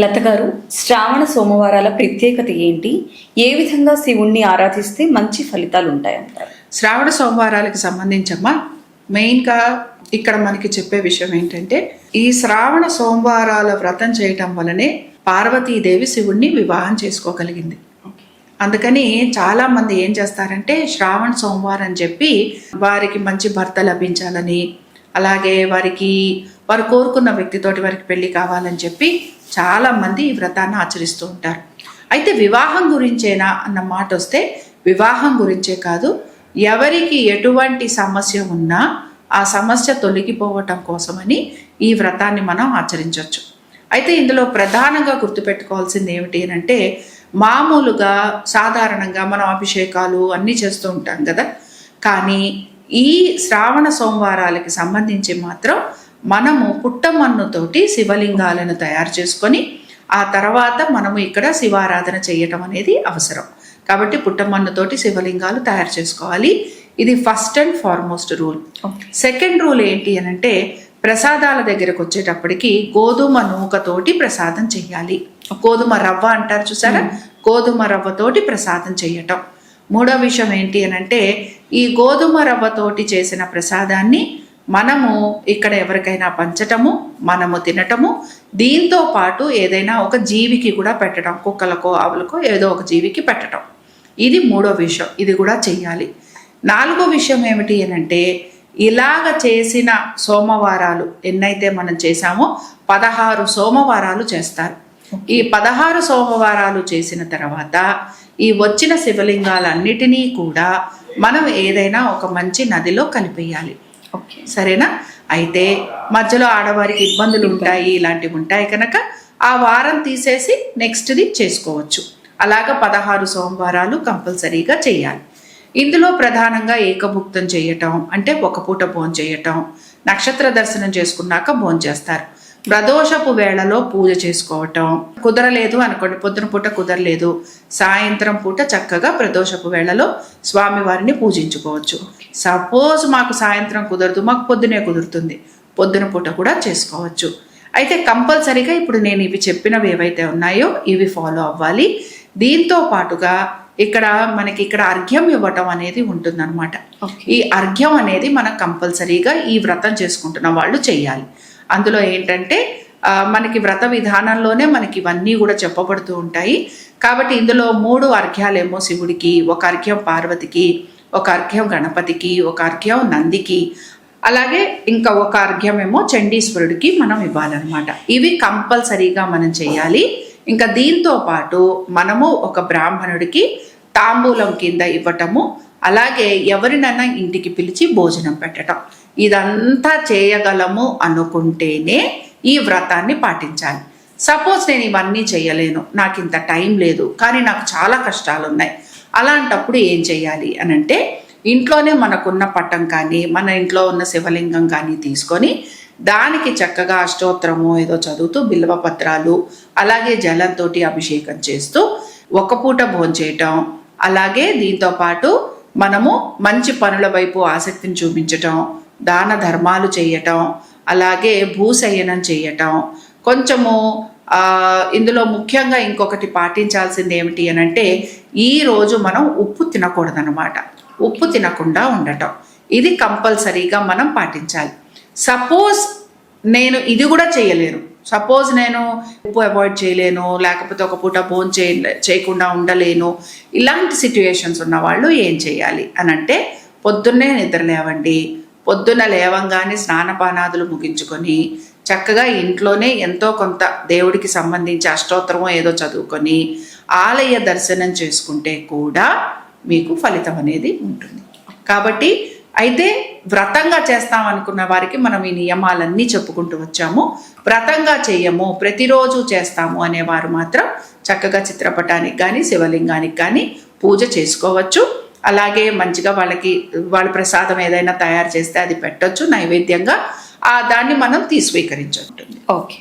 లత గారు, శ్రావణ సోమవారాల ప్రత్యేకత ఏంటి? ఏ విధంగా శివుణ్ణి ఆరాధిస్తే మంచి ఫలితాలు ఉంటాయంటారు? శ్రావణ సోమవారాలకు సంబంధించమ్మా మెయిన్గా ఇక్కడ మనకి చెప్పే విషయం ఏంటంటే, ఈ శ్రావణ సోమవారాల వ్రతం చేయటం వలనే పార్వతీదేవి శివుణ్ణి వివాహం చేసుకోగలిగింది. అందుకని చాలా మంది ఏం చేస్తారంటే, శ్రావణ సోమవారం అని చెప్పి వారికి మంచి భర్త లభించాలని, అలాగే వారు కోరుకున్న వ్యక్తితోటి వారికి పెళ్లి కావాలని చెప్పి చాలా మంది ఈ వ్రతాన్ని ఆచరిస్తూ ఉంటారు. అయితే వివాహం గురించేనా అన్న మాట వస్తే, వివాహం గురించే కాదు, ఎవరికి ఎటువంటి సమస్య ఉన్నా ఆ సమస్య తొలగిపోవటం కోసమని ఈ వ్రతాన్ని మనం ఆచరించవచ్చు. అయితే ఇందులో ప్రధానంగా గుర్తుపెట్టుకోవాల్సింది ఏమిటి అంటే, మామూలుగా సాధారణంగా మనం అభిషేకాలు అన్నీ చేస్తూ ఉంటాం కదా, కానీ ఈ శ్రావణ సోమవారాలకి సంబంధించి మాత్రం మనము పుట్టమన్నుతోటి శివలింగాలను తయారు చేసుకొని ఆ తర్వాత మనము ఇక్కడ శివారాధన చేయటం అనేది అవసరం. కాబట్టి పుట్టమన్నుతోటి శివలింగాలు తయారు చేసుకోవాలి. ఇది first and foremost rule. Second rule ఏంటి అనంటే, ప్రసాదాల దగ్గరకు వచ్చేటప్పటికి గోధుమ నూకతోటి ప్రసాదం చెయ్యాలి. గోధుమ రవ్వ అంటారు చూసారా, గోధుమ రవ్వతోటి ప్రసాదం చెయ్యటం. మూడో విషయం ఏంటి అనంటే, ఈ గోధుమ రవ్వతోటి చేసిన ప్రసాదాన్ని మనము ఇక్కడ ఎవరికైనా పంచటము, మనము తినటము, దీంతో పాటు ఏదైనా ఒక జీవికి కూడా పెట్టడం, కుక్కలకో ఆవులకో ఏదో ఒక జీవికి పెట్టడం. ఇది మూడో విషయం, ఇది కూడా చెయ్యాలి. నాలుగో విషయం ఏమిటి అనంటే, ఇలాగ చేసిన సోమవారాలు ఎన్నైతే మనం చేశామో 16 సోమవారాలు చేస్తారు. ఈ 16 సోమవారాలు చేసిన తర్వాత ఈ వచ్చిన శివలింగాలన్నిటినీ కూడా మనం ఏదైనా ఒక మంచి నదిలో కలిపేయాలి. సరేనా? అయితే మధ్యలో ఆడవారికి ఇబ్బందులు ఉంటాయి, ఇలాంటివి ఉంటాయి కనుక ఆ వారం తీసేసి నెక్స్ట్ది చేసుకోవచ్చు. అలాగా 16 సోమవారాలు కంపల్సరీగా చేయాలి. ఇందులో ప్రధానంగా ఏకభుక్తం చేయటం అంటే ఒక పూట భోజనం చేయటం, నక్షత్ర దర్శనం చేసుకున్నాక భోజనం చేస్తారు. ప్రదోషపు వేళలో పూజ చేసుకోవటం కుదరలేదు అనుకోండి, పొద్దున పూట కుదరలేదు, సాయంత్రం పూట చక్కగా ప్రదోషపు వేళలో స్వామివారిని పూజించుకోవచ్చు. సపోజ్ మాకు సాయంత్రం కుదరదు, మాకు పొద్దునే కుదురుతుంది, పొద్దున పూట కూడా చేసుకోవచ్చు. అయితే కంపల్సరీగా ఇప్పుడు నేను ఇవి చెప్పినవి ఏవైతే ఉన్నాయో ఇవి ఫాలో అవ్వాలి. దీంతో పాటుగా మనకి అర్ఘ్యం ఇవ్వటం అనేది ఉంటుందన్నమాట. ఈ అర్ఘ్యం అనేది మనం కంపల్సరీగా ఈ వ్రతం చేసుకుంటున్న వాళ్ళు చెయ్యాలి. అందులో ఏంటంటే మనకి వ్రత విధానంలోనే మనకి ఇవన్నీ కూడా చెప్పబడుతూ ఉంటాయి. కాబట్టి ఇందులో 3 అర్ఘ్యాలేమో శివుడికి, ఒక అర్ఘ్యం పార్వతికి, ఒక అర్ఘ్యం గణపతికి, ఒక అర్ఘ్యం నందికి, అలాగే ఇంకా ఒక అర్ఘ్యం ఏమో చండీశ్వరుడికి మనం ఇవ్వాలన్నమాట. ఇవి కంపల్సరీగా మనం చేయాలి. ఇంకా దీంతో పాటు మనము ఒక బ్రాహ్మణుడికి తాంబూలం కింద ఇవ్వటము, అలాగే ఎవరినైనా ఇంటికి పిలిచి భోజనం పెట్టడం, ఇదంతా చేయగలము అనుకుంటేనే ఈ వ్రతాన్ని పాటించాలి. సపోజ్ నేను ఇవన్నీ చేయలేను, నాకు ఇంత టైం లేదు, కానీ నాకు చాలా కష్టాలు ఉన్నాయి, అలాంటప్పుడు ఏం చేయాలి అనంటే, ఇంట్లోనే మనకున్న పటం కానీ మన ఇంట్లో ఉన్న శివలింగం కానీ తీసుకొని దానికి చక్కగా అష్టోత్తరము ఏదో చదువుతూ బిల్వపత్రాలు అలాగే జలంతో అభిషేకం చేస్తూ ఒక పూట భోంచేయటం, అలాగే దీంతో పాటు మనము మంచి పనుల వైపు ఆసక్తిని చూపించటం, దాన ధర్మాలు చేయటం, అలాగే భూశయనం చేయటం. కొంచెము ఇందులో ముఖ్యంగా ఇంకొకటి పాటించాల్సింది ఏమిటి అనంటే, ఈరోజు మనం ఉప్పు తినకూడదన్నమాట. ఉప్పు తినకుండా ఉండటం ఇది కంపల్సరీగా మనం పాటించాలి. సపోజ్ నేను ఇది కూడా చేయలేను, సపోజ్ నేను ఉప్పు అవాయిడ్ చేయలేను, లేకపోతే ఒక పూట భోజనం చేయకుండా ఉండలేను, ఇలాంటి సిచ్యువేషన్స్ ఉన్న వాళ్ళు ఏం చేయాలి అనంటే, పొద్దున్నే నిద్ర లేవండి. పొద్దున్న లేవంగానే స్నానపానాదులు ముగించుకొని చక్కగా ఇంట్లోనే ఎంతో కొంత దేవుడికి సంబంధించి అష్టోత్తరమో ఏదో చదువుకొని ఆలయ దర్శనం చేసుకుంటే కూడా మీకు ఫలితం అనేది ఉంటుంది. కాబట్టి అయితే వ్రతంగా చేస్తాం అనుకున్న వారికి మనం ఈ నియమాలన్నీ చెప్పుకుంటూ వచ్చాము. వ్రతంగా చేయము, ప్రతిరోజు చేస్తాము అనేవారు మాత్రం చక్కగా చిత్రపటానికి కానీ శివలింగానికి కానీ పూజ చేసుకోవచ్చు. అలాగే మంచిగా వాళ్ళ ప్రసాదం ఏదైనా తయారు చేస్తే అది పెట్టొచ్చు నైవేద్యంగా, దాన్ని మనం స్వీకరించుంటుంది. ఓకే.